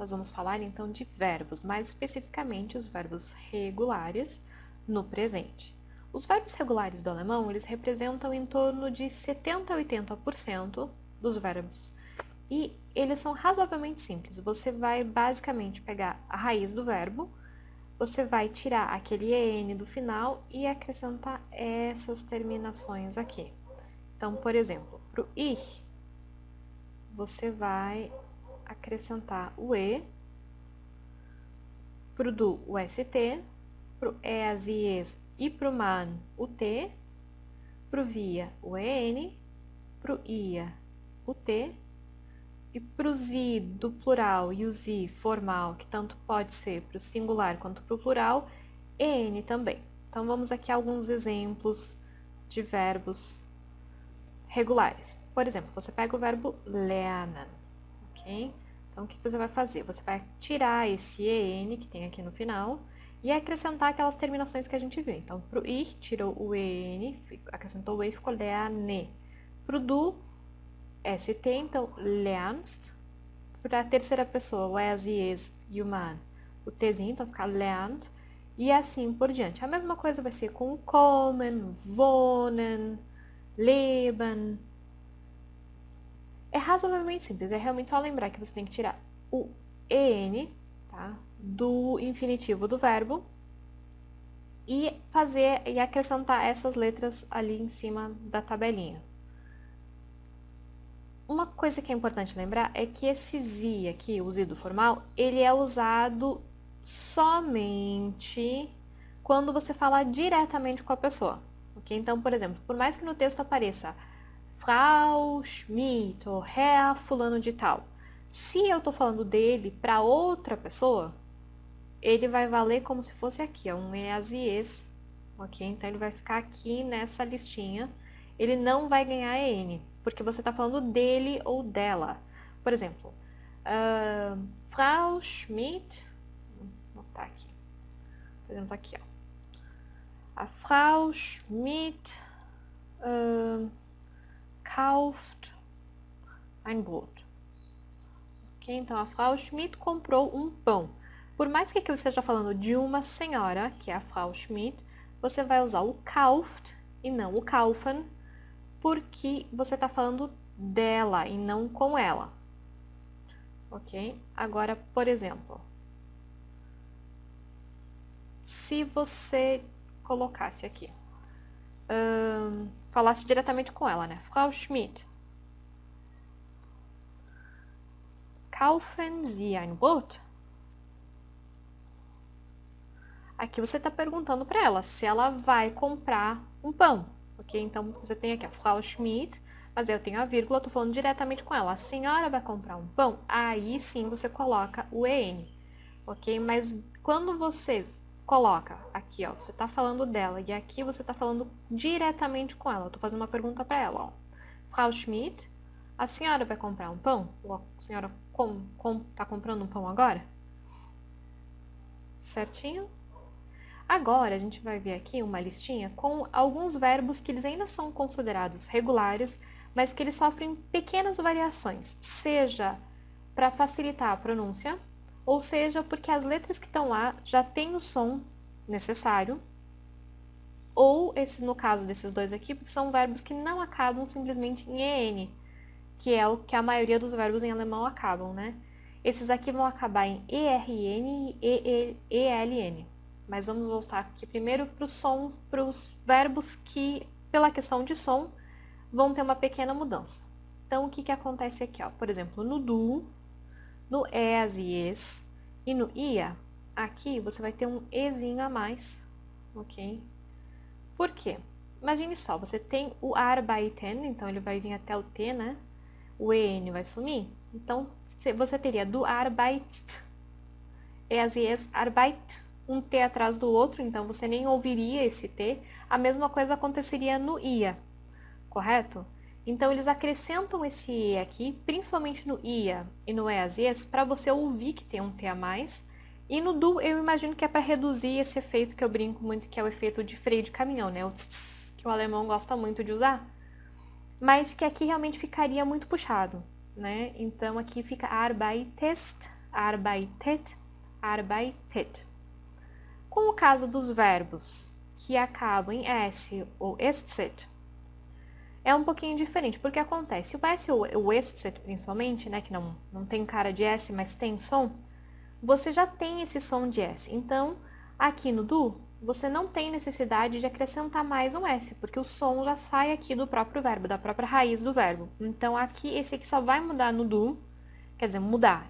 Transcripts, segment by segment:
nós vamos falar então de verbos, mais especificamente os verbos regulares no presente. Os verbos regulares do alemão, eles representam em torno de 70 a 80% dos verbos. E eles são razoavelmente simples. Você vai basicamente pegar a raiz do verbo, você vai tirar aquele EN do final e acrescentar essas terminações aqui. Então, por exemplo, para o ich, você vai acrescentar o E, para o du, o ST, para o ES e ES e para o MAN, o T, para o VIA, o EN, para o IA, o T, e para o ZI do plural e o ZI formal, que tanto pode ser para o singular quanto para o plural, EN também. Então, vamos aqui a alguns exemplos de verbos regulares. Por exemplo, você pega o verbo lernen, ok? Então, o que você vai fazer? Você vai tirar esse EN que tem aqui no final e acrescentar aquelas terminações que a gente viu. Então, para o ich, tirou o EN, acrescentou o E e ficou lerne. Para o du, ST, então, lernst. Para a terceira pessoa, o es e es e o man, o Tzinho, então fica lernt. E assim por diante. A mesma coisa vai ser com o kommen, wohnen, leben. É razoavelmente simples, é realmente só lembrar que você tem que tirar o EN, tá, do infinitivo do verbo e fazer e acrescentar essas letras ali em cima da tabelinha. Uma coisa que é importante lembrar é que esse ZI aqui, o ZI do formal, ele é usado somente quando você fala diretamente com a pessoa, ok? Então, por exemplo, por mais que no texto apareça Frau Schmidt ou Herr fulano de tal, se eu estou falando dele para outra pessoa, ele vai valer como se fosse aqui, ó, um EAS e ES, ok? Então, ele vai ficar aqui nessa listinha, ele não vai ganhar EN, porque você está falando dele ou dela. Por exemplo, Frau Schmidt, vou botar aqui, por exemplo, aqui, ó. A Frau Schmidt kauft ein Brot. Ok? Então, a Frau Schmidt comprou um pão. Por mais que aqui eu esteja falando de uma senhora, que é a Frau Schmidt, você vai usar o kauft e não o kaufen, porque você está falando dela e não com ela. Ok? Agora, por exemplo, se você colocasse aqui, falasse diretamente com ela, né? Frau Schmidt, kaufen Sie ein Brot? Aqui você está perguntando para ela se ela vai comprar um pão, ok? Então, você tem aqui a Frau Schmidt, mas eu tenho a vírgula, estou falando diretamente com ela. A senhora vai comprar um pão? Aí sim você coloca o EN, ok? Mas quando você coloca aqui, ó, você está falando dela e aqui você está falando diretamente com ela. Eu estou fazendo uma pergunta para ela, ó. Frau Schmidt, a senhora vai comprar um pão? Ou a senhora está comprando um pão agora? Certinho? Agora, a gente vai ver aqui uma listinha com alguns verbos que eles ainda são considerados regulares, mas que eles sofrem pequenas variações, seja para facilitar a pronúncia, ou seja porque as letras que estão lá já têm o som necessário, ou, no caso desses dois aqui, porque são verbos que não acabam simplesmente em EN, que é o que a maioria dos verbos em alemão acabam, né? Esses aqui vão acabar em ERN e ELN. Mas vamos voltar aqui primeiro para os verbos que, pela questão de som, vão ter uma pequena mudança. Então, o que acontece aqui? Ó? Por exemplo, no du, no es e es e no ia, aqui você vai ter um ezinho a mais, ok? Por quê? Imagine só, você tem o arbeiten, então ele vai vir até o T, né? O EN vai sumir. Então, você teria do arbeit, es e es, arbeit, um T atrás do outro, então você nem ouviria esse T. A mesma coisa aconteceria no ia, correto? Então, eles acrescentam esse E aqui, principalmente no ia e no es e es, para você ouvir que tem um T a mais. E no do, eu imagino que é para reduzir esse efeito que eu brinco muito, que é o efeito de freio de caminhão, né? O tss, que o alemão gosta muito de usar. Mas que aqui realmente ficaria muito puxado, né? Então, aqui fica arbeitest, arbeitet, arbeitet. Com o caso dos verbos que acabam em S ou estzet, é um pouquinho diferente, porque acontece, o S ou o estzet principalmente, né, que não tem cara de S, mas tem som, você já tem esse som de S. Então, aqui no do, você não tem necessidade de acrescentar mais um S, porque o som já sai aqui do próprio verbo, da própria raiz do verbo. Então, aqui, esse aqui só vai mudar no do, quer dizer, mudar.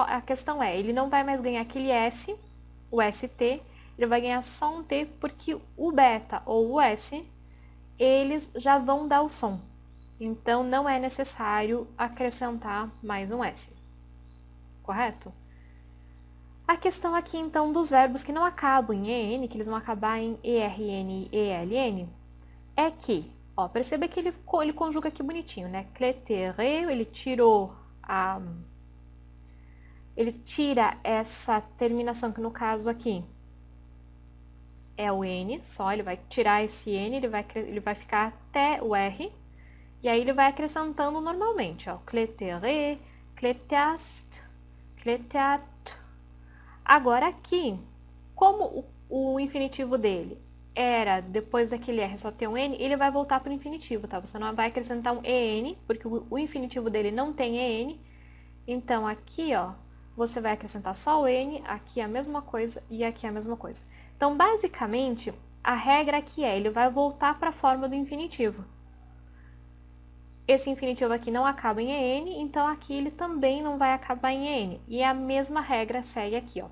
A questão é, ele não vai mais ganhar aquele S, o ST, ele vai ganhar só um T, porque o beta ou o S, eles já vão dar o som. Então, não é necessário acrescentar mais um S. Correto? A questão aqui, então, dos verbos que não acabam em EN, que eles vão acabar em ERN e ELN, é que, ó, perceba que ele conjuga aqui bonitinho, né? Cléteré, ele tira essa terminação, que no caso aqui é o N, só, ele vai tirar esse N, ele vai ficar até o R, e aí ele vai acrescentando normalmente, ó. Cléteré, clétast, clétat. Agora aqui, como o infinitivo dele era, depois daquele R só ter um N, ele vai voltar para o infinitivo, tá? Você não vai acrescentar um EN, porque o infinitivo dele não tem EN. Então, aqui, ó, você vai acrescentar só o N, aqui a mesma coisa e aqui a mesma coisa. Então, basicamente, a regra aqui é, ele vai voltar para a forma do infinitivo. Esse infinitivo aqui não acaba em EN, então aqui ele também não vai acabar em EN. E a mesma regra segue aqui, ó.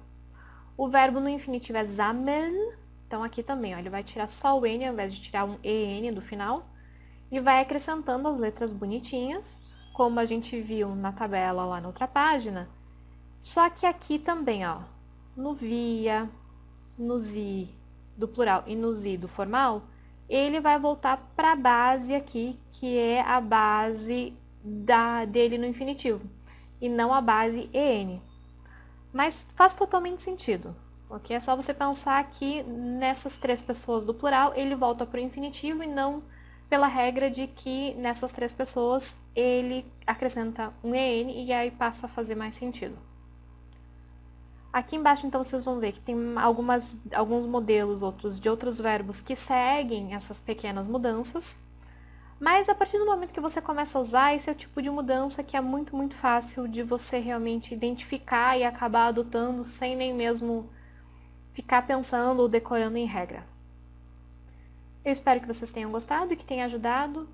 O verbo no infinitivo é sammeln, então aqui também, ó, ele vai tirar só o N ao invés de tirar um EN do final. E vai acrescentando as letras bonitinhas, como a gente viu na tabela lá na outra página. Só que aqui também, ó, no via, no zi do plural e no zi do formal, ele vai voltar para a base aqui, que é a base dele no infinitivo, e não a base EN. Mas faz totalmente sentido, ok? É só você pensar que nessas três pessoas do plural, ele volta para o infinitivo e não pela regra de que nessas três pessoas ele acrescenta um EN e aí passa a fazer mais sentido. Aqui embaixo, então, vocês vão ver que tem alguns modelos de outros verbos que seguem essas pequenas mudanças. Mas a partir do momento que você começa a usar, esse é o tipo de mudança que é muito, muito fácil de você realmente identificar e acabar adotando sem nem mesmo ficar pensando ou decorando em regra. Eu espero que vocês tenham gostado e que tenha ajudado.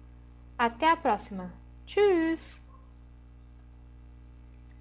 Até a próxima. Tschüss!